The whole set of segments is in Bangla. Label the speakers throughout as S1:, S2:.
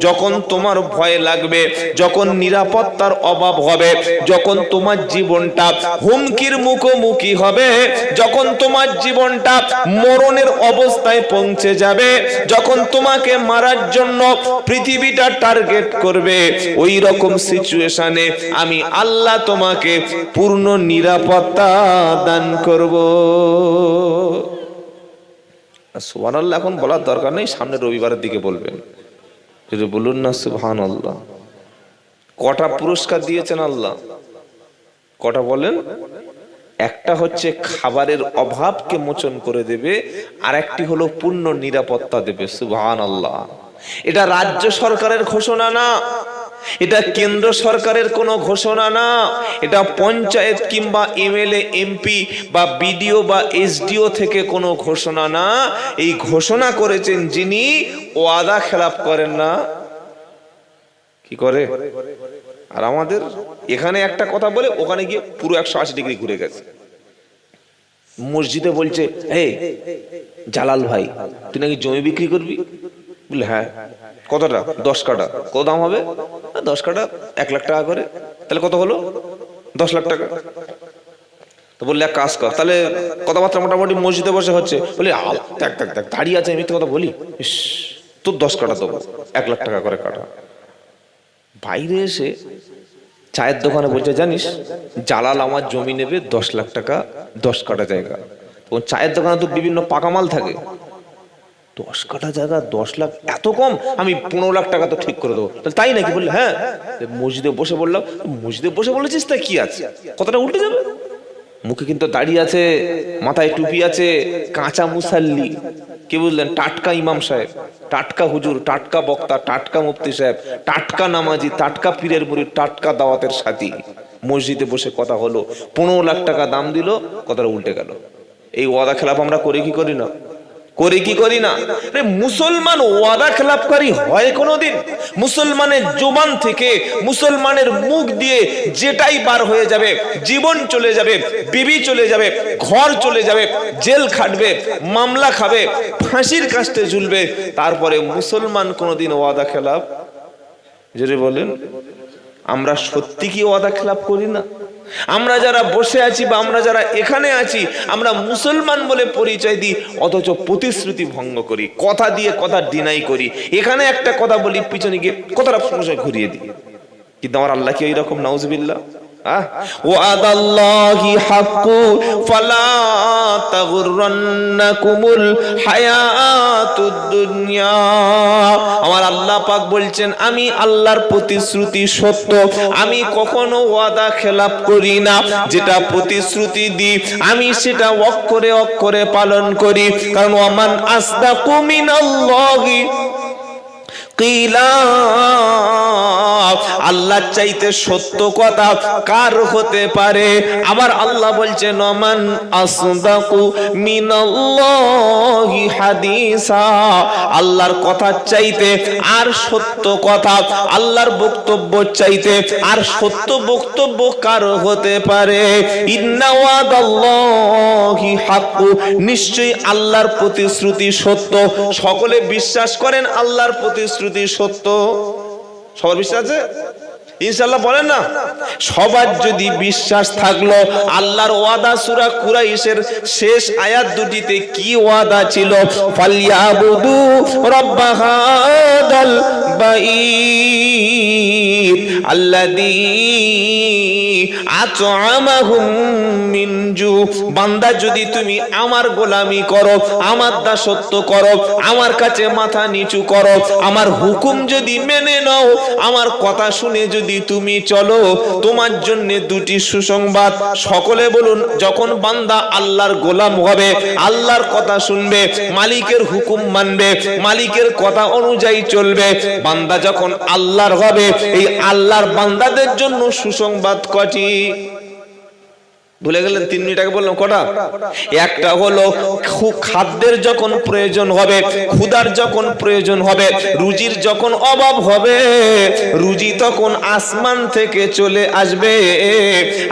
S1: যখন তোমার ভয় লাগবে, যখন নিরাপত্তার অভাব হবে, যখন তোমার জীবনটা হুমকির মুখোমুখি হবে, যখন তোমার জীবনটা মরণের অবস্থায় পৌঁছে যাবে, যখন তোমাকে মারার জন্য পৃথিবীটা টার্গেট করবে, ওই রকম সিচুয়েশনে আমি আল্লাহ তোমাকে পূর্ণ নিরাপত্তা দান করব। সুবহানাল্লাহ এখন বলার দরকার নেই, সামনে রবিবারের দিকে বলবেন। বলুন না সুবহানাল্লাহ। কটা পুরস্কার দিয়েছেন আল্লাহ? কটা বলেন? একটা হচ্ছে খাবারের অভাবকে মোচন করে দেবে, আর একটি হলো পূর্ণ নিরাপত্তা দেবে। সুবহানাল্লাহ। এটা রাজ্য সরকারের ঘোষণা না, এটা কেন্দ্র সরকারের কোনো ঘোষণা না, এটা পঞ্চায়েত কিংবা এমএলএ এমপি বা বিডিও বা এসডিও থেকে কোনো ঘোষণা না। এই ঘোষণা করেছেন যিনি ওয়াদা খেলাপ করেন না। কি করে? আর আমাদের এখানে একটা কথা বলে ওখানে গিয়ে পুরো 180 ডিগ্রি ঘুরে গেছে। মসজিদে বলছে, হে জালাল ভাই, তুই নাকি জমি বিক্রি করবি? বলে হ্যাঁ। কতটা? 10 কাঠা। কত দাম হবে? 10 কাঠা 1 লাখ টাকা করে। তাহলে কত হলো? 10 লাখ টাকা। তো বললে এক কাজ কর, তাহলে কথাবার্তা মোটামুটি মসজিদে বসে হচ্ছে। বলি দেখ দেখ দেখ দাঁড়িয়ে আছে, আমি তো কথা বলি, তোর 10 কাঠা দেবো, 1 লাখ টাকা করে কাঠা। বাইরে এসে চায়ের দোকানে বলছে, জানিস জালাল আমার জমি নেবে 10 লাখ টাকা 10 কাঠা জায়গা। তো চায়ের দোকানে তো বিভিন্ন পাকা মাল থাকে। 10 কাঠা জায়গা 10 লাখ, এত কম? আমি 15 লাখ টাকা তো ঠিক করে দেবো। তাই নাকি? বললে হ্যাঁ। মসজিদে বসে বললাম, মসজিদে বসে বলেছিস তা কি আছে, কতটা উল্টে যাবে। মুখে কিন্তু দাড়ি আছে, মাথায় টুপি আছে, কাঁচা মুসাল্লি। কি বুঝলেন? টাটকা ইমাম সাহেব, টাটকা হুজুর, টাটকা বক্তা, টাটকা মুফতি সাহেব, টাটকা নামাজি, টাটকা পীরের মুরিদ, টাটকা দাওয়াতের সাথী। মসজিদে বসে কথা হলো, 15 লাখ টাকা দাম দিল, কথাটা উল্টে গেল। এই ওয়াদা খেলাপ আমরা করি কি করি না? করি কি করি না? মুসলমান ওয়াদা খেলাপকারী হয় কোনোদিন? মুসলমানের জবান থেকে, মুসলমানের মুখ দিয়ে যেটাই বার হয়ে যাবে, জীবন চলে যাবে, বিবি চলে যাবে, ঘর চলে যাবে, জেল খাটবে, মামলা খাবে, ফাঁসির কাস্টে ঝুলবে, তারপরে মুসলমান কোনোদিন ওয়াদা খেলাপ? যদি বলেন আমরা সত্যি কি ওয়াদা খেলাপ করি না? আমরা যারা বসে আছি বা আমরা যারা এখানে আছি, আমরা মুসলমান বলে পরিচয় দিই, অথচ প্রতিশ্রুতি ভঙ্গ করি, কথা দিয়ে কথা ডিনাই করি। এখানে একটা কথা বলি, পিছনে গিয়ে কথাটা ঘুরিয়ে দিই। কিন্তু আমার আল্লাহ কি ওইরকম? নাউজুবিল্লাহ। ওয়াদাল্লাহি হাক্কু ফালা তাগুররান্নাকুমুল হায়াতুদ দুনিয়া। আমার আল্লাহ পাক বলছেন, আমি আল্লাহর প্রতিশ্রুতি সত্য, আমি কখনো ওয়াদা খেলাপ করি না। যেটা প্রতিশ্রুতি দিই আমি সেটা অক্ষরে অক্ষরে পালন করি। কারণ ওয়ামান আসদাকু মিনাল্লাহি কিলা, আল্লাহ চাইতে সত্য কথা কার হতে পারে? আবার আল্লাহ বলছেন, ওমান আসদাকু মিনাল্লাহি হাদিসা, আল্লাহর কথা চাইতে আর সত্য কথা, আল্লাহর বক্তব্য চাইতে আর সত্য বক্তব্য কার হতে পারে? ইন্না ওয়াদাল্লাহি হাক্কু, নিশ্চয়ই আল্লাহর প্রতিশ্রুতি সত্য। সকলে বিশ্বাস করেন আল্লাহর প্রতিশ্রুতি সত্য? সবার বিশ্বাস আছে ইনশাআল্লাহ? বলেন না। সবার যদি বিশ্বাস থাকলো, আল্লাহর ওয়াদা সূরা কুরাইশের শেষ আয়াত দুটিতে কি ওয়াদা ছিল? ফালিয়াবুদু রাব্ব হাদাল বাইত আল্লাযী আত'আমাহুম মিন জু। বান্দা যদি তুমি আমার গোলামি করো, আমার দাসত্ব করো, আমার কাছে মাথা নিচু করো, আমার হুকুম যদি মেনে নাও, আমার কথা শুনে যদি তুমি চলো, তোমার জন্য দুটি সুসংবাদ। সকলে বলুন, যখন বান্দা আল্লাহর গোলাম হবে, আল্লাহর কথা শুনবে, মালিকের হুকুম মানবে, মালিকের কথা অনুযায়ী চলবে, বান্দা যখন আল্লাহর হবে, এই আল্লাহর বান্দাদের জন্য সুসংবাদ কটি? ভুলে গেলেন 3 মিনিট আগে বললাম কটা? একটা হলো খাদ্যের যখন প্রয়োজন হবে, ক্ষুধার যখন প্রয়োজন হবে, রুজির যখন অভাব হবে, রুজি তখন আসমান থেকে চলে আসবে।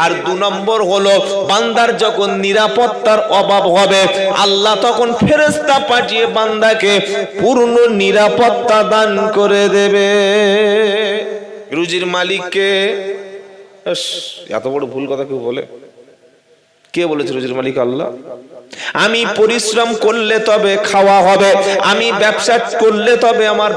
S1: আর 2 নম্বর হলো বান্দার যখন নিরাপত্তার অভাব হবে, আল্লাহ তখন ফেরেশতা পাঠিয়ে বান্দাকে পূর্ণ নিরাপত্তা দান করে দেবে। রুজির মালিককে, এত বড় ভুল কথা কেউ বলে? কে বলেছে রুজির মালিক আল্লাহ? আমি পরিশ্রম করলে তবে খাওয়া হবে, আমি ব্যবসা করলে তবে আমার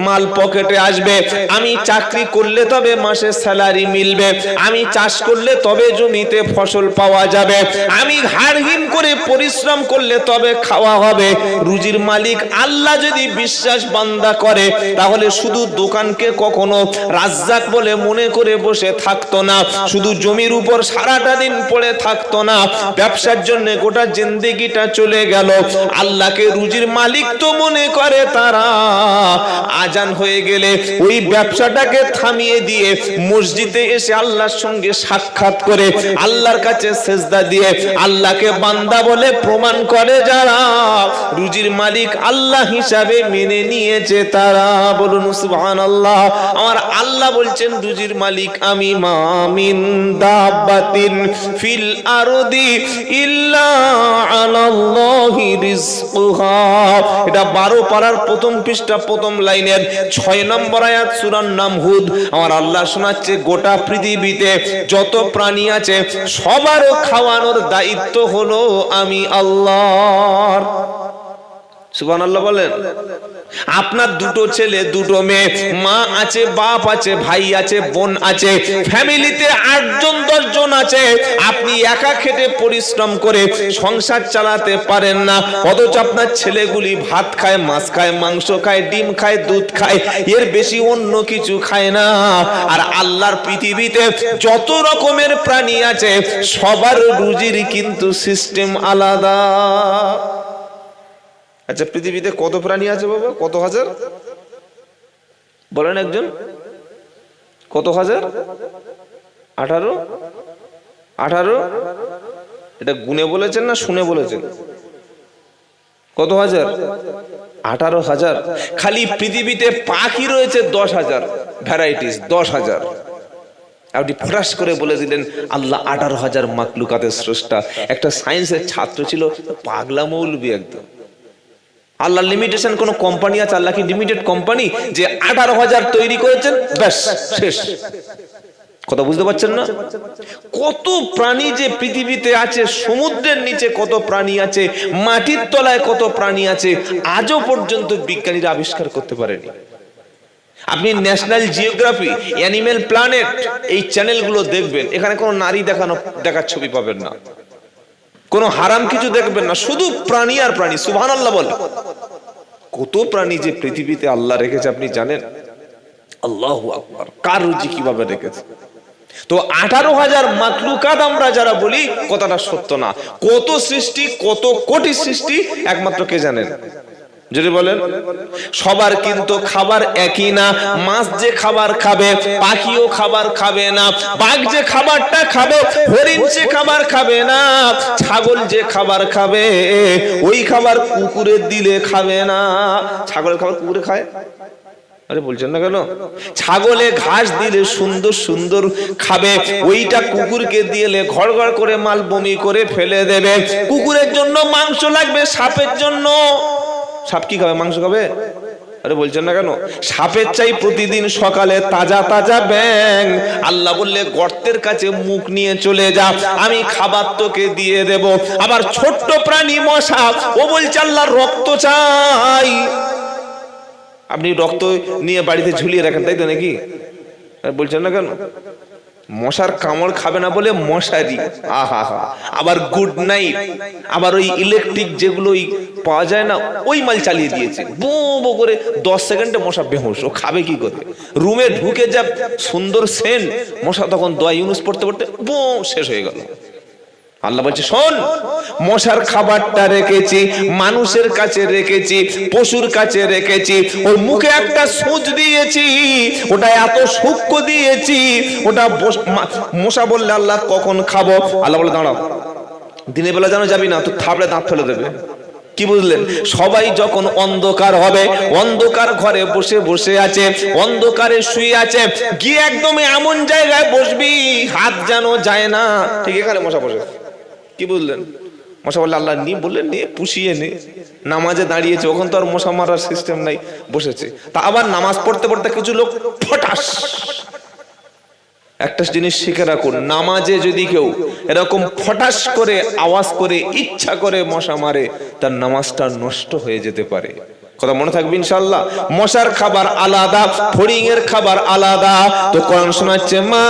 S1: মাল পকেটে আসবে, আমি চাকরি করলে তবে মাসে স্যালারি মিলবে, আমি চাষ করলে তবে জমিতে ফসল পাওয়া যাবে, আমি হাড়হিম করে পরিশ্রম করলে তবে খাওয়া হবে। রুজির মালিক আল্লাহ যদি বিশ্বাস বান্দা করে, তাহলে শুধু দোকানকে কখনো রাজ্জাক বলে মনে করে বসে থাকতো না, শুধু জমির উপর সারাটা দিন পড়ে থাকতো না, ব্যবসার জন্য গোটা জিন্দেগিটা চলে গেল। আল্লাহকে রুজির মালিক তো মনে করে তারা আজান হয়ে গেলে ওই ব্যবসাটাকে থামিয়ে দিয়ে মসজিদে এসে আল্লাহর সঙ্গে সাক্ষাৎ করে আল্লাহর কাছে সেজদা দিয়ে আল্লাহকে বান্দা বলে প্রমাণ করে যারা রুজির মালিক আল্লাহ হিসাবে মেনে নিয়েছে তারা। বলুন সুবহানাল্লাহ। আমার আল্লাহ বলছেন রুজির মালিক আমি, মা মিন দাব্বাতিন ফিল আরদি ইল্লা আলাল্লাহি রিজকুহা। এটা 12 পারার প্রথম পৃষ্ঠা প্রথম লাইনের 6 নম্বর আয়াত সূরা নাম হুদ। আমার আল্লাহ শোনাচ্ছে গোটা পৃথিবীতে যত প্রাণী আছে সবার খাওয়ানোর দায়িত্ব হলো আমি আল্লাহর। সুবহানাল্লাহ বলেন। আপনার 2টো ছেলে 2টো মেয়ে, মা আছে, বাপ আছে, ভাই আছে, বোন আছে, ফ্যামিলিতে 8 জন 10 জন আছে। আপনি একা খেটে পরিশ্রম করে সংসার চালাতে পারেন না, অথচ আপনার ছেলেগুলি ভাত খায়, মাছ খায়, মাংস খায়, ডিম খায়, দুধ খায়, এর বেশি অন্য কিছু খায় না। আর আল্লাহর পৃথিবীতে যত রকমের প্রাণী আছে সবার রুজির কিন্তু সিস্টেম আলাদা। আচ্ছা, পৃথিবীতে কত প্রাণী আছে বাবা? কত হাজার বলেন একজন? কত হাজার? 18 এটা গুনে বলেছেন না শুনে বলেছেন? কত হাজার? 18,000। খালি পৃথিবীতে পাখি রয়েছে 10,000 ভ্যারাইটিস, 10,000। আপনি ফরাস করে বলে দিলেন আল্লাহ 18,000 মাখলুকাতের স্রষ্টা। একটা সায়েন্সের ছাত্র ছিল, পাগলা মৌলবি একদম। আল্লাহ লিমিটেশন কোন কোম্পানি আছে? আল্লাহ কি লিমিটেড কোম্পানি যে 18,000 তৈরি করেছেন ব্যাস শেষ? কথা বুঝতে পারছেন না? কত প্রাণী যে পৃথিবীতে আছে, সমুদ্রের নিচে কত প্রাণী আছে, মাটির তলায় কত প্রাণী আছে, আজও পর্যন্ত বিজ্ঞানীরা আবিষ্কার করতে পারেনি। আপনি ন্যাশনাল জিওগ্রাফি, অ্যানিমেল প্ল্যানেট এই চ্যানেলগুলো দেখবেন, এখানে কোনো নারী দেখার ছবি পাবেন না, কোনো হারাম কিছু দেখবেন না, শুধু প্রাণী আর প্রাণী। সুবহানাল্লাহ বলে। কত প্রাণী যে পৃথিবীতে আল্লাহ রেখেছে আপনি জানেন? আল্লাহু আকবার। কার রুজি কিভাবে রেখেছে? তো 18,000 মাখলুকাত আমরা যারা বলি কথাটা সত্য না। কত সৃষ্টি, কত কোটি সৃষ্টি একমাত্র কে জানেন? যদি বলেন সবার কিন্তু খাবার একই না। মাছ যে খাবার খাবে পাখিও খাবার খাবে না, বাঘ যে খাবারটা খাবে হরিণ যে খাবার খাবে না, ছাগল যে খাবার খাবে ওই খাবার কুকুরে দিলে খাবে না। ছাগলের খাবার কুকুরে খায়? আরে বলছেন না কেন? ছাগলে ঘাস দিলে সুন্দর সুন্দর খাবে, ওইটা কুকুরকে দিলে ঘড় ঘড় করে মাল বমি করে ফেলে দেবে। কুকুরের জন্য মাংস লাগবে, সাপের জন্য সাপ কি খাবে? মাংস খাবে? আরে বলছেন না কেন? সাপের চাই প্রতিদিন সকালে তাজা তাজা ব্যাঙ। আল্লাহ বললে গর্তের কাছে মুখ নিয়ে চলে যা, আমি খাবার তোকে দিয়ে দেব। আবার ছোট্ট প্রাণী মশা, ও বলছে আল্লাহ রক্ত চাই। আপনি রক্ত নিয়ে বাড়িতে ঝুলিয়ে রাখেন, তাই তো নাকি? বলছেন না কেন? মশার কামড় খাবে না বলে মশারি। আহা হা। আবার গুড নাইট, আবার ওই ইলেকট্রিক যেগুলো পাওয়া যায় না ওই মাল চালিয়ে দিয়েছে, বো বো করে 10 সেকেন্ডে মশা বেহুশ। ও খাবে কি করে? রুমে ঢুকে যা সুন্দর সেন্ট, মশা তখন দোয়া ইউনুস পড়তে পড়তে বো শেষ হয়ে গেল। আল্লাহ বলছে শোন, মশার খাবারটা রেখেছি, মানুষের কাছে রেখেছি, পশুর কাছে রেখেছি, ওর মুখে একটা সূচ দিয়েছি, ওটা এত সূক্ষ্ম দিয়েছি, ওটা মশা বললে আল্লাহ কখন খাবো, আল্লাহ বলে দাঁড়াও, দিনের বেলা যেন যাবি না, তো থাবড়ে দাঁত ফেলে দেবে। কি বুঝলেন? সবাই যখন অন্ধকার হবে, অন্ধকার ঘরে বসে বসে আছে, অন্ধকারে শুয়ে আছে, গিয়ে একদম এমন জায়গায় বসবি হাত যেন যায় না, ঠিক এখানে মশা বসে। কি বুঝলেন? মশা বললে আল্লাহ নি বললেন নিয়ে পুষিয়ে নে, নামাজে দাঁড়িয়েছে, ওখান তো আর মশা মারার সিস্টেম নাই, বসেছে। তা আবার নামাজ পড়তে পড়তে কিছু লোক ফটাস। একটা জিনিস শিখে রাখুন, নামাজে যদি কেউ এরকম ফটাস করে আওয়াজ করে ইচ্ছা করে মশা মারে, তার নামাজটা নষ্ট হয়ে যেতে পারে। কথা মনে থাকবে ইনশাআল্লাহ। মশার খাবার আলাদা, ফড়িং এর খাবার আলাদা। তো কোরআন শোনাচ্ছে মা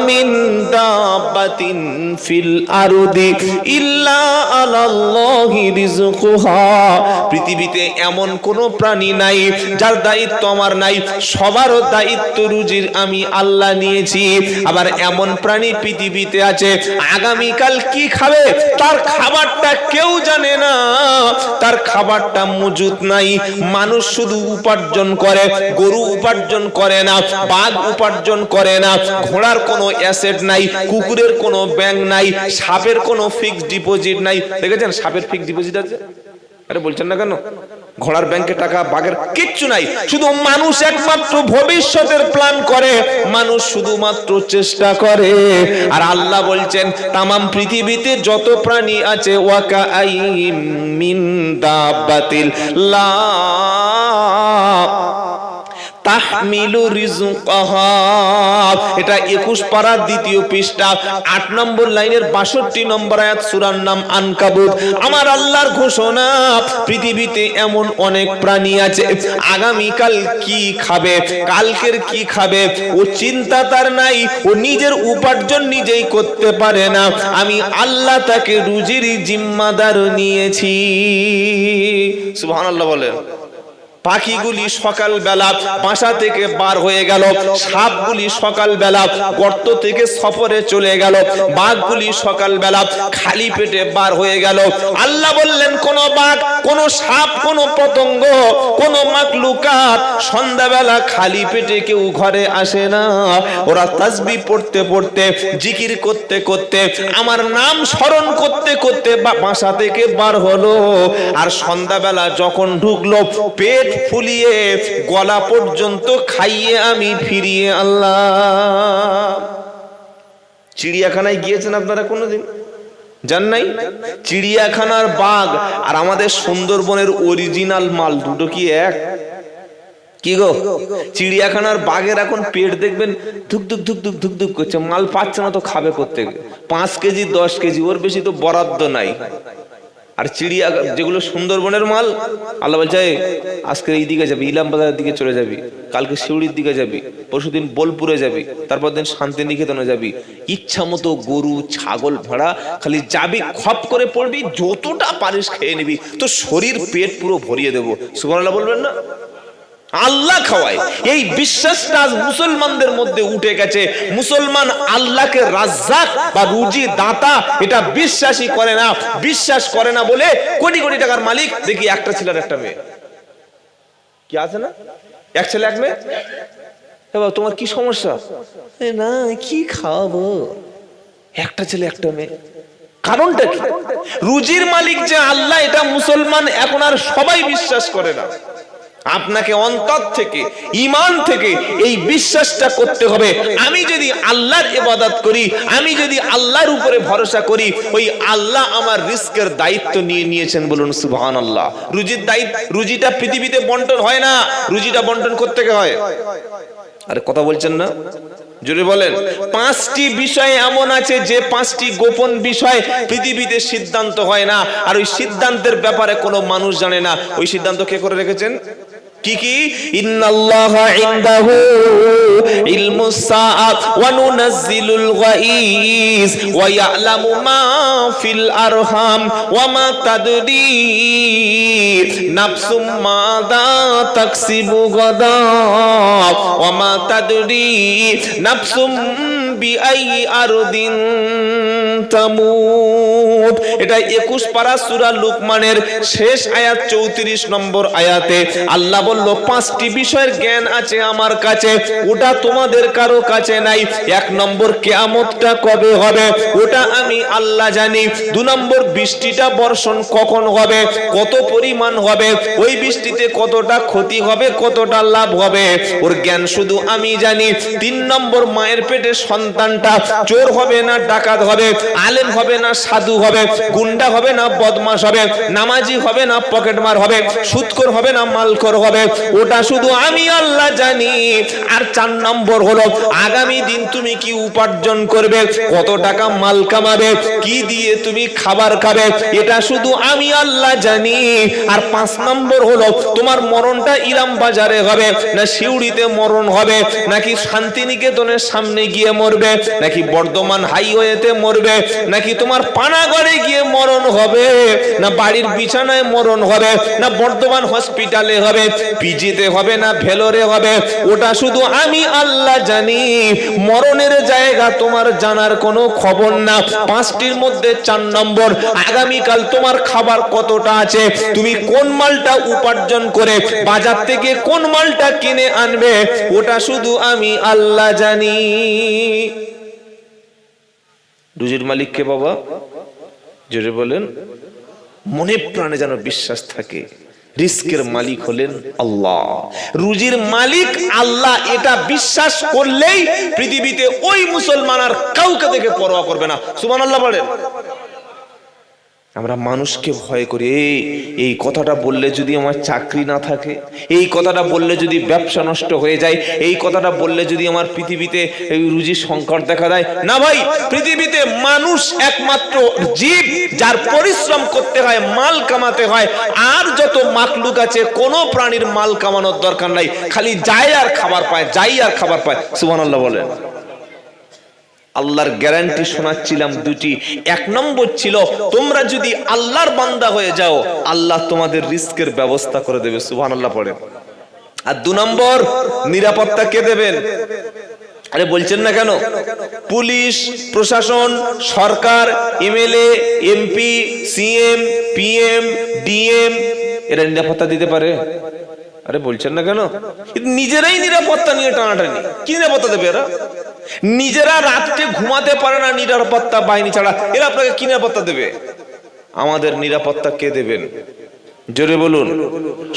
S1: মিন দাব্বাতিন ফিল আরদি ইল্লা আলাল্লাহি রিজকুহা। পৃথিবীতে এমন কোন প্রাণী নাই যার দায়িত্ব আমার নাই, সবার দায়িত্ব রুজির আমি আল্লাহ নিয়েছি। আবার এমন প্রাণী পৃথিবীতে আছে আগামীকাল কি খাবে তার খাবারটা কেউ জানে না, তার খাবারটা মজুদ নাই। মানুষ শুধু উপার্জন করে, গরু উপার্জন করে না, বাঘ উপার্জন করে না, ঘোড়ার কোনো অ্যাসেট নাই, কুকুরের কোনো ব্যাংক নাই, সাপের কোনো ফিক্সড ডিপোজিট নাই। দেখেছেন সাপের ফিক্সড ডিপোজিট আছে? আরে বলছেন না কেন? ঘোড়ার ব্যাংকে টাকা, বাঘের কিচ্ছু নাই। শুধু মানুষ একমাত্র ভবিষ্যতের প্ল্যান করে, মানুষ শুধুমাত্র চেষ্টা করে। আর আল্লাহ বলছেন তামাম পৃথিবীতে যত প্রাণী আছে ওয়াকাআইম মিন দাব্বাতিল লা তাহমিলু রিজকাহা। এটা 21 পারার 2য় পৃষ্ঠা 8 নম্বর লাইনের 62 নম্বর আয়াত, সূরার নাম আনকাবুত। আমার আল্লাহর ঘোষণা, পৃথিবীতে এমন অনেক প্রাণী আছে আগামীকাল কি খাবে, কালকের কি খাবে ও চিন্তা তার নাই, ও নিজের উপার্জন নিজেই করতে পারে না, আমি আল্লাহ তাকে রুজির জিম্মাদার নিয়েছি। সুবহানাল্লাহ বলেন। পাখিগুলি সকালবেলা বাসা থেকে বার হয়ে গেল, সাপগুলি সকালবেলা গর্ত থেকে সফরে চলে গেল, বাঘগুলি সকালবেলা খালি পেটে বার হয়ে গেল। আল্লাহ বললেন কোন বাঘ, কোন সাপ, কোন পতঙ্গ, কোন মাখলুকাত সন্ধ্যাবেলা খালি পেটে কেউ ঘরে আসে না। ওরা তাসবিহ পড়তে পড়তে, জিকির করতে করতে, আমার নাম স্মরণ করতে করতে বাসা থেকে বার হলো। আর সন্ধ্যাবেলা যখন ঢুকলো, পেট ফুলিয়ে গলা পর্যন্ত খাইয়ে আমি ফিরিয়ে আল্লাহ। চিড়িয়াখানায় গিয়েছেন আপনারা কোনোদিন? জান নাই? চিড়িয়াখানার বাঘ আর আমাদের সুন্দরবনের অরিজিনাল মাল দুটো কি এক? কি গো, চিড়িয়াখানার বাঘের এখন পেট দেখবেন ধুক ধুক ধুক ধুক ধুক ধুক করছে, মাল পাচ্ছে না তো খাবে করতে 5 কেজি 10 কেজি, ওর বেশি তো বরাদ্দ নাই। আর চিড়িয়া যেগুলো সুন্দরবনের মাল, আল্লাহ বলছে আজকে এই দিকে যাবি, ইলাম বাজারের দিকে চলে যাবি, কালকে শিউড়ির দিকে যাবি, পরশুদিন বোলপুরে যাবি, তারপর দিন শান্তিনিকেতনে যাবি, ইচ্ছা মতো গরু ছাগল ভেড়া খালি যাবি, খপ করে পড়বি, যতটা পারিস খেয়ে নিবি, তো শরীর পেট পুরো ভরিয়ে দেবো। সুবহানাল্লাহ বলবেন না? আল্লাহ খাওয়ায়, এই বিশ্বাসটা মুসলমানদের মধ্যে উঠে গেছে। মুসলমান আল্লাহকে রাজ্জাক বা রুজি দাতা এটা বিশ্বাসই করে না। বিশ্বাস করে না বলে কোটি কোটি টাকার মালিক দেখি একটা ছেলে আর একটা মেয়ে। কি আছে না? এক ছেলে এক মেয়ে। বাবা তোমার কি সমস্যা? না কি খাওয়াবো, একটা ছেলে একটা মেয়ে। কারণটা কি? রুজির মালিক যে আল্লাহ, এটা মুসলমান এখন আর সবাই বিশ্বাস করে না। আপনাকে অন্তর থেকে, ঈমান থেকে এই বিশ্বাসটা করতে হবে, আমি যদি আল্লাহর ইবাদত করি, আমি যদি আল্লাহর উপরে ভরসা করি, ওই আল্লাহ আমার রিস্কের দায়িত্ব নিয়ে নিয়েছেন। বলুন সুবহানাল্লাহ। রুজির দায়িত্ব, রুজিটা পৃথিবীতে বন্টন হয় না, রুজিটা বন্টন করতে হয়। আরে কথা বলছেন না? জোরে বলেন। 5টি বিষয় এমন আছে যে 5টি গোপন বিষয় পৃথিবীতে সিদ্ধান্ত হয় না, আর ওই সিদ্ধান্তের ব্যাপারে কোনো মানুষ জানে না। ওই সিদ্ধান্ত কে করে রেখেছেন? কি কি? ইন্নাল্লাহা ইনদাহু ইলমুস সাআ ওয়া নুনাজ্জিলুল গায়িস ওয়া ইয়ালামু মা ফিল আরহাম ওয়া মা তাদরি নাফসুম মাযা তাকসিবু গাদা ওয়া মা তাদরি নাফসুম বিআই আরদিন তামুত। এটা 21 পারা সূরা লুকমানের শেষ আয়াত 34 নম্বর আয়াতে আল্লাহ বলল 5টি বিষয়ের জ্ঞান আছে আমার কাছে, ওটা তোমাদের কারো কাছে নাই। 1 নম্বর কিয়ামতটা কবে হবে ওটা আমি আল্লাহ জানি। 2 নম্বর বৃষ্টিটা বর্ষণ কখন হবে, কত পরিমাণ হবে, ওই বৃষ্টিতে কতটা ক্ষতি হবে, কতটা লাভ হবে, ওর জ্ঞান শুধু আমি জানি। 3 নম্বর মায়ের পেটে সন্তানটা চোর হবে না ডাকাত হবে, আলেম হবে না সাধু হবে, গুন্ডা হবে না বদমাশ হবে, নামাজি হবে না পকেটমার হবে, সুদখোর হবে না মালখোর হবে, ওটা শুধু আমি আল্লাহ জানি। আর 4 নম্বর হলো আগামী দিন তুমি কি উপার্জন করবে, কত টাকা মাল কামাবে, কি দিয়ে তুমি খাবার খাবে, এটা শুধু আমি আল্লাহ জানি। আর 5 নম্বর হলো তোমার মরণটা ইলাম বাজারে হবে না শিউড়িতে মরণ হবে, নাকি শান্তিনিকেতনের সামনে গিয়ে মরবে, নাকি বর্ধমান হাইওয়েতে মরবে, নাকি তোমার পানাগড়ে গিয়ে মরণ হবে, না বাড়ির বিছানায় মরণ হবে, না বর্ধমান হসপিটালে হবে, পিজিতে হবে না ভেলোরে হবে, ওটা শুধু আমি আল্লাহ জানি। মরণের জায়গা তোমার জানার কোনো খবর না। 5টির মধ্যে 4 নম্বর আগামীকাল তোমার খাবার কতটা আছে, তুমি কোন মালটা উপার্জন করে বাজার থেকে কোন মালটা কিনে আনবে, ওটা শুধু আমি আল্লাহ জানি। রুজির মালিক কে বাবা? জোরে বলেন। মনে প্রাণে যেন বিশ্বাস থাকে, রিস্কের মালিক হলেন আল্লাহ, রুজির মালিক আল্লাহ। এটা বিশ্বাস করলেই পৃথিবীতে ওই মুসলমান আর কাউকে দেখে পরোয়া করবে না। সুবহানাল্লাহ বলেন। আমরা মানুষকে ভয় করি, এই কথাটা বললে যদি আমার চাকরি না থাকে, এই কথাটা বললে যদি ব্যবসা নষ্ট হয়ে যায়, এই কথাটা বললে যদি আমার পৃথিবীতে রুজির সংকট দেখা দেয়। না ভাই, পৃথিবীতে মানুষ একমাত্র জীব যার পরিশ্রম করতে হয়, মাল কামাতে হয়। আর যত মাখলুক আছে কোনো প্রাণীর মাল কামানোর দরকার নাই, খালি যায় আর খাবার পায়, যাই আর খাবার পায়। সুবহানাল্লাহ বলেন। আল্লাহর গ্যারান্টি শোনাচ্ছিলাম 2টি। 1 নম্বর ছিল তোমরা যদি আল্লাহর বান্দা হয়ে যাও, আল্লাহ তোমাদের রিস্কের ব্যবস্থা করে দেবে। সুবহানাল্লাহ পড়েন। আর 2 নম্বর নিরাপত্তা কে দেবেন? আরে বলছেন না কেন? পুলিশ প্রশাসন, সরকার, MLA, MP, CM, PM, DM, এরা নিরাপত্তা দিতে পারে? আরে বলছেন না কেন? নিজেরাই নিরাপত্তা নিয়ে টানাটানি। কি নিরাপত্তা দেবে এরা? নিজেরা রাতে ঘুমাতে পারে না নিরাপত্তা বাহিনী ছাড়া, এরা আপনাকে কি নিরাপত্তা দেবে? আমাদের নিরাপত্তা কে দেবেন? জোরে বলুন,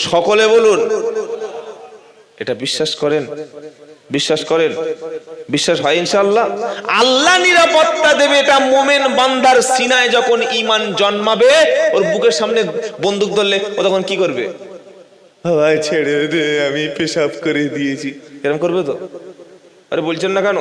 S1: সকলে বলুন। এটা বিশ্বাস করেন? বিশ্বাস করেন? বিশ্বাস হয় ইনশাআল্লাহ? আল্লাহ নিরাপত্তা দেবে। এটা মুমিন বান্দার সিনায় যখন ঈমান জন্মাবে, ওর বুকের সামনে বন্দুক ধরলে ও তখন কি করবে? ভাই ছেড়ে দে, আমি পেশাব করে দিয়েছি, এরকম করবে তো? আরে বলছেন না কেন?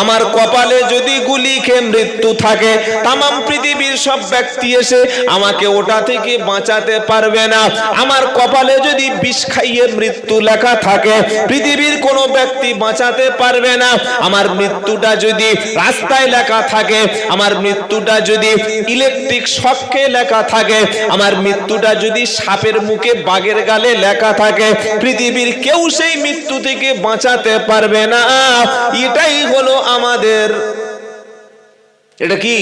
S1: আমার কপালে যদি গুলি খেয়ে মৃত্যু থাকে, তামাম পৃথিবীর সব ব্যক্তি এসে আমাকে ওটা থেকে বাঁচাতে পারবে না। আমার কপালে যদি বিষ খাইয়ে মৃত্যু লেখা থাকে, পৃথিবীর কোনো ব্যক্তি বাঁচাতে পারবে না। আমার মৃত্যুটা যদি রাস্তায় লেখা থাকে, আমার মৃত্যুটা যদি ইলেকট্রিক শকে লেখা থাকে, আমার মৃত্যুটা যদি সাপের মুখে বাঘের গালে লেখা থাকে, পৃথিবীর কেউ সেই মৃত্যু থেকে বাঁচাতে পারবে না। এটাই হলো আমাদের, এটা কি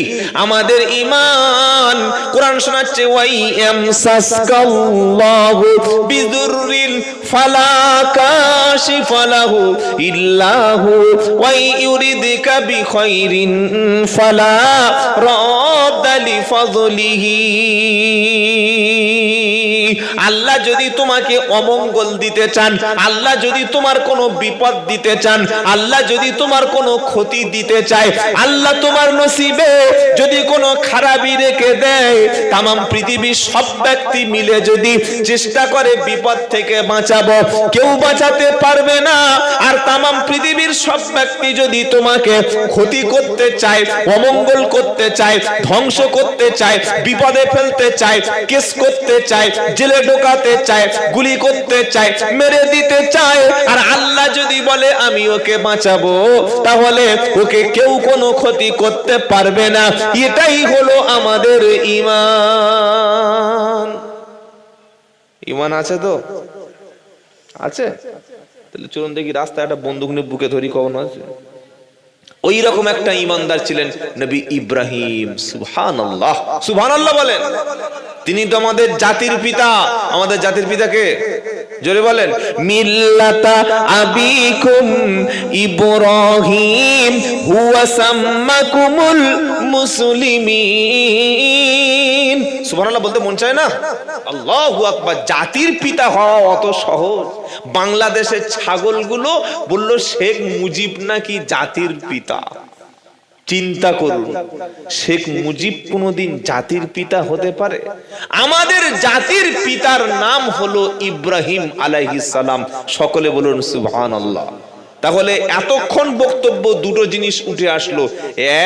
S1: আমাদের ঈমান। কোরআন শোনাচ্ছে ওয়াইয়ামসাসকাল্লাহু বিদুররিন ফালা কাশিফা লাহু ইল্লাহু ওয়া ইউরিদকা বিখাইরিন ফালা রাদ্দা লিফাযলিহি। আল্লাহ যদি তোমাকে অমঙ্গল দিতে চান, আল্লাহ যদি তোমার কোনো বিপদ দিতে চান, আল্লাহ যদি তোমার কোনো ক্ষতি দিতে চায়, আল্লাহ তোমার নসিবে যদি কোনো খারাপি রেখে দেয়, তামাম পৃথিবীর সব ব্যক্তি মিলে যদি চেষ্টা করে বিপদ থেকে বাঁচাবো, কেউ বাঁচাতে পারবে না। আর তামাম পৃথিবীর সব ব্যক্তি যদি তোমাকে ক্ষতি করতে চায়, অমঙ্গল করতে চায়, ধ্বংস করতে চায়, বিপদে ফেলতে চায়, কেস করতে চায়, জেলে ঢোকাতে চায়, গুলি করতে চায়, মেরে দিতে চায়, আর আল্লাহ যদি বলে আমি ওকে বাঁচাবো, তাহলে ওকে কেউ কোনো ক্ষতি করতে পারবে না। এটাই হলো আমাদের ঈমান। ঈমান আছে তো? আছে? তাহলে চলুন দেখি রাস্তায় একটা বন্দুক নিয়ে বুকে ধরি, কখন আছে? ওই রকম একটা ঈমানদার ছিলেন নবী ইব্রাহিম। সুবহানাল্লাহ, সুবহানাল্লাহ বলেন। তিনি তো আমাদের জাতির পিতা। আমাদের জাতির পিতাকে জোরে বলেন। মিল্লাতা আবিকুম ইব্রাহিম হুয়া সাম্মাকুমুল মুসলিমিন। সুবহানাল্লাহ বলতে মন চায় না? আল্লাহু আকবার। জাতির পিতা হওয়া অত সহজ? বাংলাদেশের ছাগলগুলো বলল শেখ মুজিব নাকি জাতির পিতা। চিন্তা করুন, শেখ মুজিব কোনদিন জাতির পিতা হতে পারে? আমাদের জাতির পিতার নাম হলো ইব্রাহিম আলাইহিস সালাম। সকলে বলুন সুবহানাল্লাহ। তাহলে এতক্ষণ বক্তব্য দুটো জিনিস উঠে আসলো।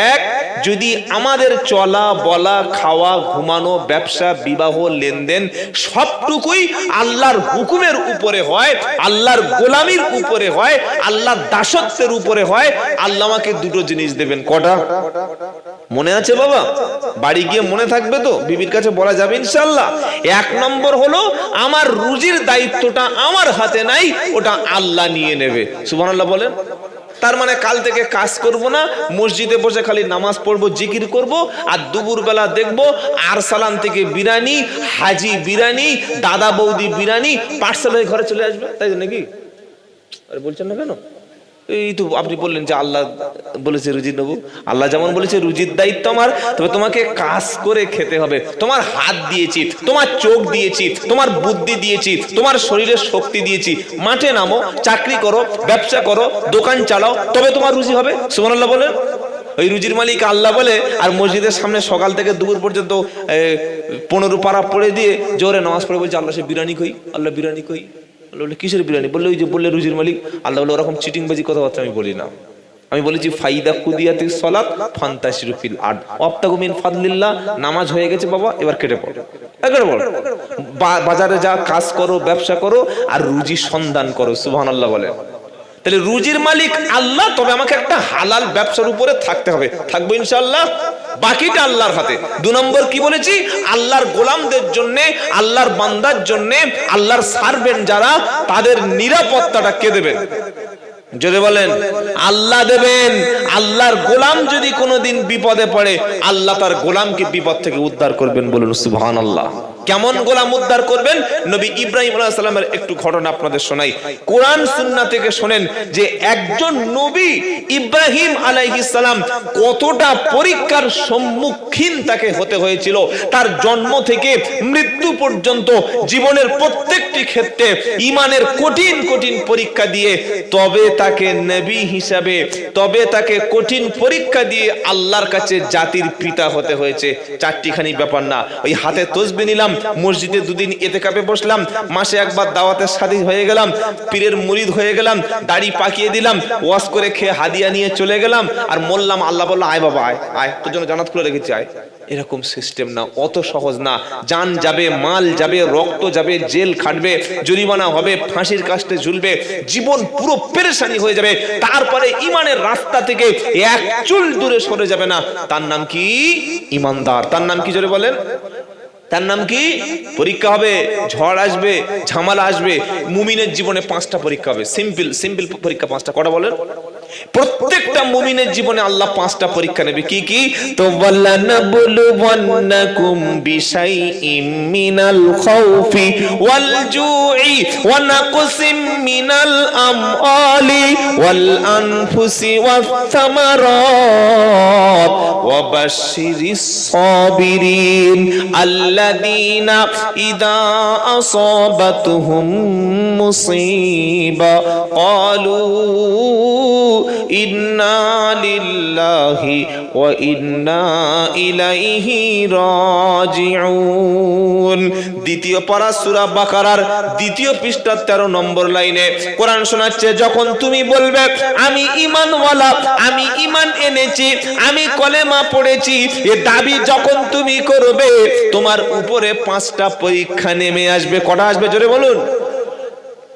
S1: এক, যদি আমাদের চলা বলা, খাওয়া, ঘুমানো, ব্যবসা, বিবাহ, লেনদেন সবটুকুই আল্লাহর হুকুমের উপরে হয়, আল্লাহর গোলামির উপরে হয়, আল্লাহর দাসত্বের উপরে হয়, আল্লাহ আমাকে দুটো জিনিস দেবেন। কটা মনে আছে বাবা? বাড়ি গিয়ে মনে থাকবে তো? বিবির কাছে বলা যাবে ইনশাআল্লাহ। এক নম্বর হলো আমার রুজির দায়িত্বটা আমার হাতে নাই, ওটা আল্লাহ নিয়ে নেবে। সুবহানাল্লাহ বলেন। তার মানে কাল থেকে কাজ করব না, মসজিদে বসে খালি নামাজ পড়বো, জিকির করব, আর দুপুর বেলা দেখবো আরসালান থেকে বিরিয়ানি, হাজি বিরিয়ানি, দাদা বৌদি বিরিয়ানি পার্সেল হয়ে ঘরে চলে আসবে। তাই নাকি? আরে বলছেন না কেন? এই তো আপনি বললেন যে আল্লাহ বলেছে রুজি নেবো। আল্লাহ যেমন বলেছে রুজির দায়িত্ব আমার, তবে তোমাকে কাজ করে খেতে হবে। তোমার হাত দিয়েছি, তোমার চোখ দিয়েছি, তোমার বুদ্ধি দিয়েছি, তোমার শরীরের শক্তি দিয়েছি। মাঠে নামো, চাকরি করো, ব্যবসা করো, দোকান চালাও, তবে তোমার রুজি হবে। সুবহানাল্লাহ বলেন। ওই রুজির মালিক আল্লাহ বলে, আর মসজিদের সামনে সকাল থেকে দুপুর পর্যন্ত 15 পারা পড়ে দিয়ে জোরে নামাজ পড়ে বলছে আল্লাহ সে বিরিয়ানি কই, আল্লাহ বিরিয়ানি কই। বললে কিসের বিরিয়ানি? বললে ওই যে বললে রুজির মালিক। আল্লাহ বলে ওরকম চিটিংবাজি কথাবার্তা আমি বলি না। আমি বলেছি ফাইদা কুদিয়াতি সলাত ফান্তাশিরু ফিল আরদ ওয়াবতাগু মিন ফাদলিল্লাহ। নামাজ হয়ে গেছে বাবা, এবার কেটে পড়ো, এবার বল। বাজারে যা কাজ করো, ব্যবসা করো, আর রুজি সন্ধান করো। সুবহানাল্লাহ বলে। তাহলে রুজির মালিক আল্লাহ, তবে আমাকে একটা হালাল ব্যবসার উপরে থাকতে হবে। থাকবো ইনশাআল্লাহ। বাকিটা আল্লাহর হাতে। 2 নম্বর কি বলেছি? আল্লাহর গোলামদের জন্য, আল্লাহর বান্দার জন্য, আল্লাহর সার্ভেন্ট যারা, তাদের নিরাপত্তাটা কে দেবে? যদি বলেন আল্লাহ দেবেন। আল্লাহর গোলাম যদি কোনোদিন বিপদে পড়ে, আল্লাহ তার গোলামকে বিপদ থেকে উদ্ধার করবেন। বলুন সুবহানাল্লাহ। কেমন গোলাম উদ্ধার করবেন? নবী ইব্রাহিম আলাইহিস সালামের একটু ঘটনা আপনাদের শোনাই। কোরআন সুন্নাহ থেকে শোনেন যে একজন নবী ইব্রাহিম আলাইহিস সালাম কতটা পরীক্ষার সম্মুখীন তাকে হতে হয়েছিল। তার জন্ম থেকে মৃত্যু পর্যন্ত জীবনের প্রত্যেকটি ক্ষেত্রে ঈমানের কঠিন কঠিন পরীক্ষা দিয়ে তবে তাকে নবী হিসাবে, তবে তাকে কঠিন পরীক্ষা দিয়ে আল্লাহর কাছে জাতির পিতা হতে হয়েছে। চারটিখানি ব্যাপার না। ওই হাতে তসবিহ নিলাম, মসজিদে 2 দিন ইতিকাফে বসলাম, মাসে একবার দাওয়াতের সাথী হয়ে গেলাম, পীরের মুরিদ হয়ে গেলাম, দাড়ি পাকিয়ে দিলাম, ওয়াজ করে খেয়ে হাদিয়া নিয়ে চলে গেলাম, আর বললাম আল্লাহ বলল আয় বাবা আয়, আয় তোর জন্য জান্নাত খুলে রেখেছি আয়। এরকম সিস্টেম না, অত সহজ না। জান যাবে, মাল যাবে, রক্ত যাবে, জেল খাটবে, জরিমানা হবে, ফাঁসির কাস্টে ঝুলবে, জীবন পুরো পেরেশানি হয়ে যাবে। তারপরে ঈমানের রাস্তা থেকে এক চুল দূরে সরে যাবে না। তার নাম কি? ঈমানদার। তার নাম কি জোরে বলেন? তার নাম কি? পরীক্ষা হবে, ঝড় আসবে, ঝামেলা আসবে। মুমিনের জীবনে 5টা পরীক্ষা হবে। সিম্পল সিম্পল পরীক্ষা 5টা। কটা বলেন? প্রত্যেকটা মুমিনের জীবনে আল্লাহ 5টা পরীক্ষা নেবে। কি কি? তো ওয়ালানাবলুওয়ান্নাকুম বিশাইইম মিনাল খাউফি ওয়াল জুই ওয়া নাকসিম মিনাল আমওয়ালি ওয়াল আনফুসি ওয়াস সামারাত ওয়া বাশশিরিস সাবিরিন আল্লাযীনা ইযা আসাবাতুহুম মুসিবা ক্বালু ইন্না লিল্লাহি ওয়া ইন্না ইলাইহি রাজিউন। দ্বিতীয় পারা সূরা বাকারার দ্বিতীয় পৃষ্ঠার 13 নম্বর লাইনে কোরআন শোনাচ্ছে, যখন তুমি বলবে আমি ঈমানওয়ালা, আমি ঈমান এনেছি, আমি কলেমা পড়েছি, এ দাবি যখন তুমি করবে, তোমার উপরে 5টা পরীক্ষা নেমে আসবে। কটা আসবে জোরে বলুন?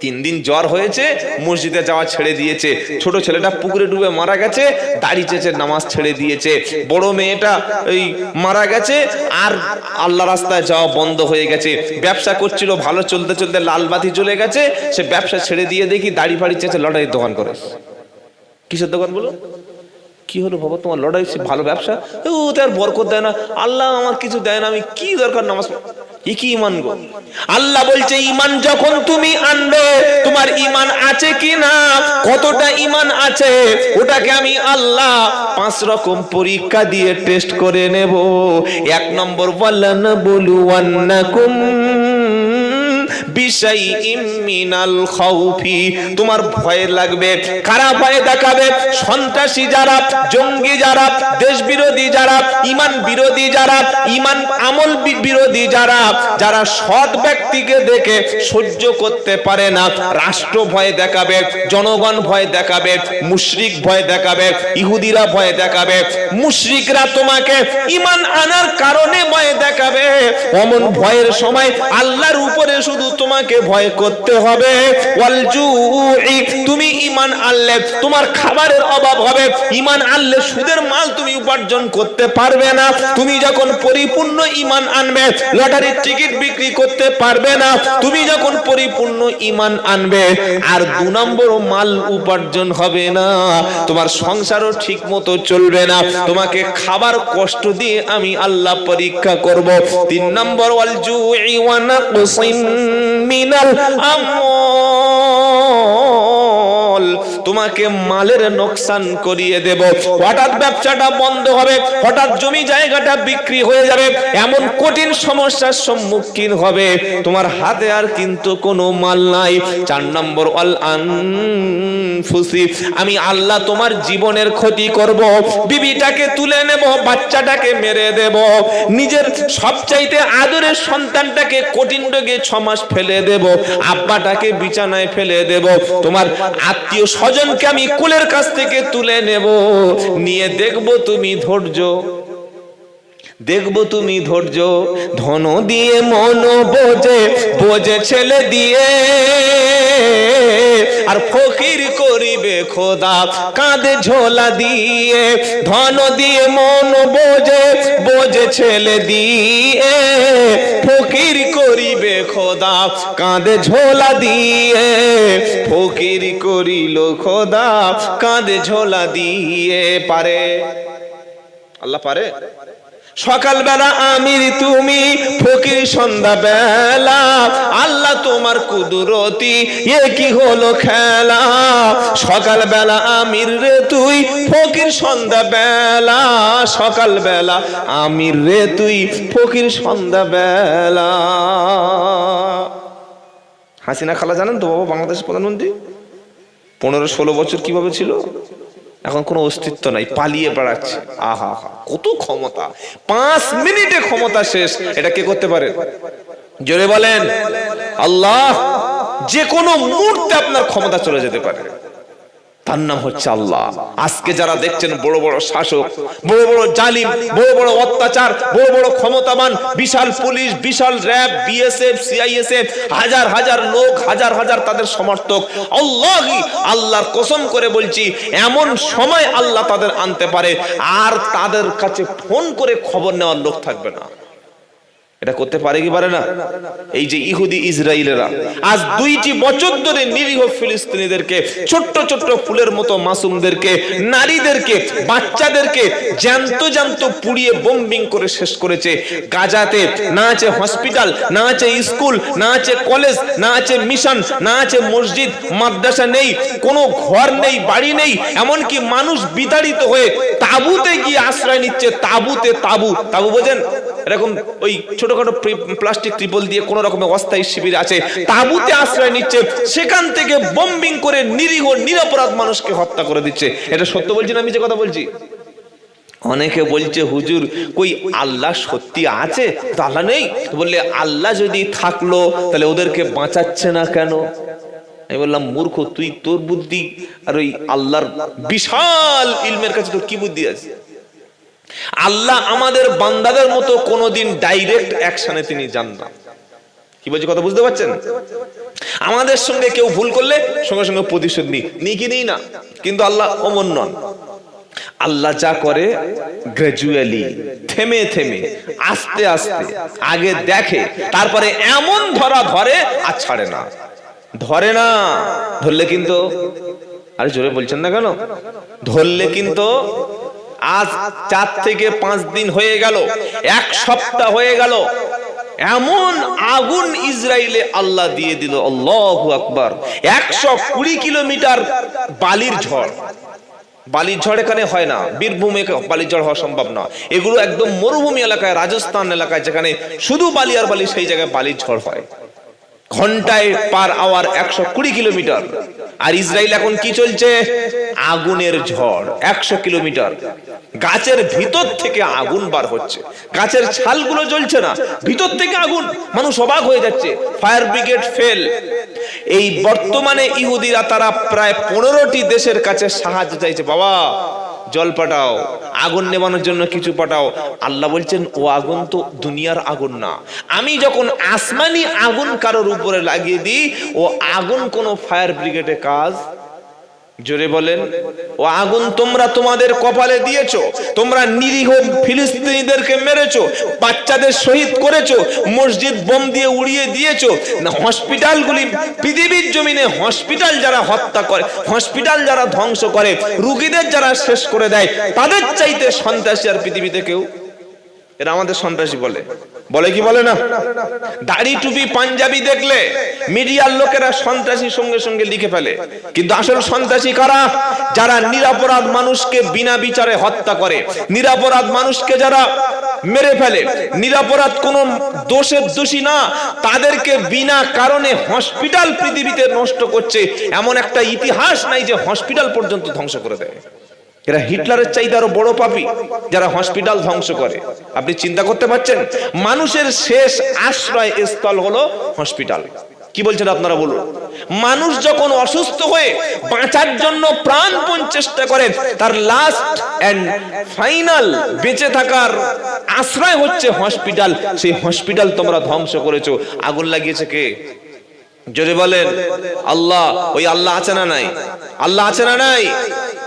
S1: 3 দিন জ্বর হয়েছে, মসজিদে যাওয়া ছেড়ে দিয়েছে। ছোট ছেলেটা পুকুরে ডুবে মারা গেছে, দাড়ি চেঁচে নামাজ ছেড়ে দিয়েছে। বড় মেয়েটা এই মারা গেছে, আর আল্লাহ রাস্তায় যাওয়া বন্ধ হয়ে গেছে। ব্যবসা করছিল, ভালো চলতে চলতে লাল বাতি চলে গেছে, সে ব্যবসা ছেড়ে দিয়ে দেখি দাড়ি ফাড়ি চেঁচে লটারির দোকান করে। কিসের দোকান বলো? কি হলো বাবা তোমার? লটারি, ভালো ব্যবসা, ও তার বরকত দেয় না, আল্লাহ আমার কিছু দেয় না, আমি কি দরকার নামাজ? কি ঈমান গো? আল্লাহ বলছে ঈমান যখন তুমি আনবে, তোমার ঈমান আছে কি না, কতটা ঈমান আছে, ওটাকে আমি আল্লাহ 5 রকম পরীক্ষা দিয়ে টেস্ট করে নেব। 1 নম্বর, ওয়ালানাবলুওয়ান্নাকুম বিশাইইম মিনাল খাউফি, তোমার ভয় লাগবে। কারা ভয় দেখাবে? সন্ত্রাসী যারা, জঙ্গি যারা, দেশ বিরোধী যারা, ঈমান বিরোধী যারা, ঈমান আমল বিরোধী যারা, যারা সৎ ব্যক্তিকে দেখে সহ্য করতে পারে না, রাষ্ট্র ভয় দেখাবে, জনগণ ভয় দেখাবে, মুশরিক ভয় দেখাবে, ইহুদিরা ভয় দেখাবে। মুশরিকরা তোমাকে ঈমান আনার কারণে ভয় দেখাবে। অমন ভয়ের সময় আল্লাহর উপরে শুধু তোমাকে ভয় করতে হবে। ওয়াল জুই, তুমি ঈমান আনলে তোমার খাবারের অভাব হবে। ঈমান আনলে সুদের মাল তুমি উপার্জন করতে পারবে না। তুমি যখন পরিপূর্ণ ঈমান আনবে, লটারির টিকিট বিক্রি করতে পারবে না। তুমি যখন পরিপূর্ণ ঈমান আনবে, আর 2 নম্বর, মাল উপার্জন হবে না, তোমার সংসারও ঠিক মতো চলবে না, তোমাকে খাবার কষ্ট দিয়ে আমি আল্লাহ পরীক্ষা করব। 3 নম্বর, ওয়াল জুই ওয়া নাকসিম মিনাল আমওয়াল, তোমাকে মালের নোকসান করিয়ে দেব। হঠাৎ ব্যবসাটা বন্ধ হবে, হঠাৎ জমি জায়গাটা বিক্রি হয়ে যাবে, এমন কঠিন সমস্যার সম্মুখীন হবে, তোমার হাতে আর কিন্তু কোনো মাল নাই। 4 নম্বর, ওয়াল আনফুসি, আমি আল্লাহ তোমার জীবনের ক্ষতি করব, বিবিটাকে তুলে নেব, বাচ্চাটাকে মেরে দেব, নিজের সবচাইতে আদরের সন্তানটাকে কঠিন রোগে 6 মাস ফেলে দেব, আব্বাটাকে বিছানায় ফেলে দেব, তোমার আত্মীয় স্বজনকে আমি কুলের কাছ থেকে তুলে নেব, নিয়ে দেখব তুমি ধৈর্য, দেখবো তুমি ধৈর্য। ধন দিয়ে মন বোঝে, বোঝে ছেলে দিয়ে, আর ফকির করিবে খোদা কাঁধে ঝোলা দিয়ে। ধন দিয়ে মন বোঝে, বোঝে ছেলে দিয়ে, ফকির করিবে খোদা কাঁধে ঝোলা দিয়ে। ফকির করিল খোদা কাঁধে ঝোলা দিয়ে। পারে আল্লাহ, পারে। সকালবেলা আমির তুমি, ফকির সন্ধ্যা বেলা, আল্লাহ তোমার কুদরতি, এ কি হলো খেলা। সকালবেলা আমির রে তুই, ফকির সন্ধ্যা বেলা, সকালবেলা আমির রে তুই, ফকির সন্ধ্যা বেলা। হাসিনা খালা জানেন তো বাবা, বাংলাদেশের প্রধানমন্ত্রী 15-16 বছর কিভাবে ছিল, এখন কোনো অস্তিত্ব নাই, পালিয়ে বেড়াচ্ছে। আহা হা, কত ক্ষমতা! 5 মিনিটে ক্ষমতা শেষ। এটা কে করতে পারে? জোরে বলেন। আল্লাহ। যে কোনো মুহূর্তে আপনার ক্ষমতা চলে যেতে পারে, তার নাম হচ্ছে আল্লাহ। আজকে যারা দেখছেন বড় বড় শাসক, বড় বড় জালিম, বড় বড় অত্যাচার, বড় বড় ক্ষমতাবান, বিশাল পুলিশ, বিশাল র‍্যাব, বিএসএফ, সিআইএসএফ, হাজার হাজার লোক, হাজার হাজার তাদের সমর্থক, আল্লাহই, আল্লাহর কসম করে বলছি, এমন সময় আল্লাহ তাদের আনতে পারে, আর তাদের কাছে ফোন করে খবর নেওয়ার লোক থাকবে না। এটা করতে পারে কি পারে না? এই যে ইহুদি ইসরায়েলেরা আজ 2টি বছর ধরে নিরীহ ফিলিস্তিনিদেরকে, ছোট্ট ছোট্ট ফুলের মতো মাসুমদেরকে, নারীদেরকে, বাচ্চাদেরকে জ্যান্ত জ্যান্ত পুড়িয়ে বোম্বিং করে শেষ করেছে। গাজাতে না আছে হসপিটাল, না আছে স্কুল, না আছে কলেজ, না আছে মিশন, না আছে মসজিদ, মাদ্রাসা নেই, কোনো ঘর নেই, বাড়ি নেই, এমনকি মানুষ বিতাড়িত হয়ে তাঁবুতে গিয়ে আশ্রয় নিচ্ছে। তাঁবুতে, তাঁবু, তাঁবু বোঝেন? এরকম ওই ছোটখাটো প্লাস্টিক ত্রিপল দিয়ে কোন রকমের অস্থায়ী শিবির আছে, তাঁবুতে আশ্রয় নিচ্ছে, সেখান থেকে বোম্বিং করে নিরীহ নিরপরাধ মানুষকে হত্যা করে দিচ্ছে। এটা সত্য বলছি না মিছে কথা বলছি? অনেকে বলছে হুজুর কই আল্লাহ সত্যি আছে, তো আল্লাহ নেই। বললে আল্লাহ যদি থাকলো তাহলে ওদেরকে বাঁচাচ্ছে না কেন? আমি বললাম মূর্খ তুই, তোর বুদ্ধি আর ওই আল্লাহর বিশাল ইলমের কাছে তোর কি বুদ্ধি আছে? আল্লাহ আমাদের বান্দাদের মতো কোনোদিন ডাইরেক্ট অ্যাকশনে তিনি যান না। কি বলছি কথা বুঝতে পারছেন? আমাদের সঙ্গে কেউ ভুল করলে সঙ্গে সঙ্গে প্রতিশোধ নিই কি নিই না, কিন্তু আল্লাহ অমন নন। আল্লাহ যা করে গ্রাজুয়ালি, থেমে থেমে, আস্তে আস্তে আগে দেখে, তারপরে এমন ধরে আর ছাড়ে না। ধরে না, ধরলে কিন্তু, আরে জোরে বলছেন না কেন? ধরলে কিন্তু আজ 4 থেকে 5 দিন হয়ে গেল, 1 সপ্তাহ হয়ে গেল, এমন আগুন ইসরায়েলে আল্লাহ দিয়ে দিল, আল্লাহু আকবার। 120 কিলোমিটার বালির ঝড়। বালির ঝড় এখানে হয় না, বীরভূমে বালির ঝড় হওয়া সম্ভব না। এগুলো একদম মরুভূমি এলাকায়, রাজস্থান এলাকায়, যেখানে শুধু বালি আর বালি, সেই জায়গায় বালির ঝড় হয়। ঘন্টায় পার আওয়ার 120 কিলোমিটার। আর ইসরায়েল এখন কি চলছে? আগুনের ঝড় 100 কিলোমিটার। গাছের ভিতর থেকে আগুন বার হচ্ছে, গাছের ছালগুলো জ্বলছে না, ভিতর থেকে আগুন। মানুষ অবাক হয়ে যাচ্ছে, ফায়ার ব্রিগেড ফেল। এই বর্তমানে ইহুদিরা তারা প্রায় 15টি দেশের কাছে সাহায্য চাইছে, বাবা জল পাঠাও, আগুন নেভানোর জন্য কিছু পাঠাও। আল্লাহ বলছেন ও আগুন তো দুনিয়ার আগুন না। আমি যখন আসমানি আগুন কারোর উপরে লাগিয়ে দিই, ও আগুন কোন ফায়ার ব্রিগেডে কাজ। জোরে বলেন, ও আগুন তোমরা তোমাদের কপালে দিয়েছো, তোমরা নিরীহ ফিলিস্তিনিদেরকে মেরেছো, বাচ্চাদের শহীদ করেছো, মসজিদ বোম দিয়ে উড়িয়ে দিয়েছো, না হসপিটালগুলি, পৃথিবীর জমিনে হসপিটাল যারা হত্যা করে, হসপিটাল যারা ধ্বংস করে, রোগীদের যারা শেষ করে দেয়, তাদের চাইতে সন্ত্রাসী আর পৃথিবীতে কেউ? এরা আমাদের সন্ত্রাসী বলে, বলে কি বলে না? দাড়ি টুপি পাঞ্জাবি দেখলে মিডিয়ার লোকেরা সন্ত্রাসী সঙ্গে সঙ্গে লিখে ফেলে, কিন্তু আসল সন্ত্রাসী কারা? যারা নিরপরাধ মানুষকে বিনা বিচারে হত্যা করে, নিরপরাধ মানুষকে যারা মেরে ফেলে, নিরপরাধ কোন দোষের দোষী না, তাদেরকে বিনা কারণে হসপিটাল পৃথিবীতে নষ্ট করছে। এমন একটা ইতিহাস নাই যে হসপিটাল পর্যন্ত ধ্বংস করে দেয়। এরা হিটলারের চাইতে আরো বড় পাপী, যারা হসপিটাল ধ্বংস করে। আপনি চিন্তা করতে পারছেন? মানুষের শেষ আশ্রয় স্থল হলো হসপিটাল। কি বলছেন আপনারা বলুন? মানুষ যখন অসুস্থ হয়ে বাঁচার জন্য প্রাণপণ চেষ্টা করেন, তার লাস্ট এন্ড ফাইনাল বেঁচে থাকার আশ্রয় হচ্ছে হসপিটাল। সেই হসপিটাল তোমরা ধ্বংস করেছো। আগুন লাগিয়েছে কে? যদি বলেন আল্লাহ। ওই আল্লাহ আছে না নাই? আল্লাহ আছে না নাই?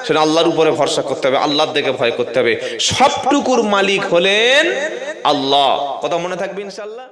S1: সেটা আল্লাহর উপরে ভরসা করতে হবে, আল্লাহর দিকে ভয় করতে হবে। সবটুকুর মালিক হলেন আল্লাহ। কথা মনে থাকবে ইনশাআল্লাহ।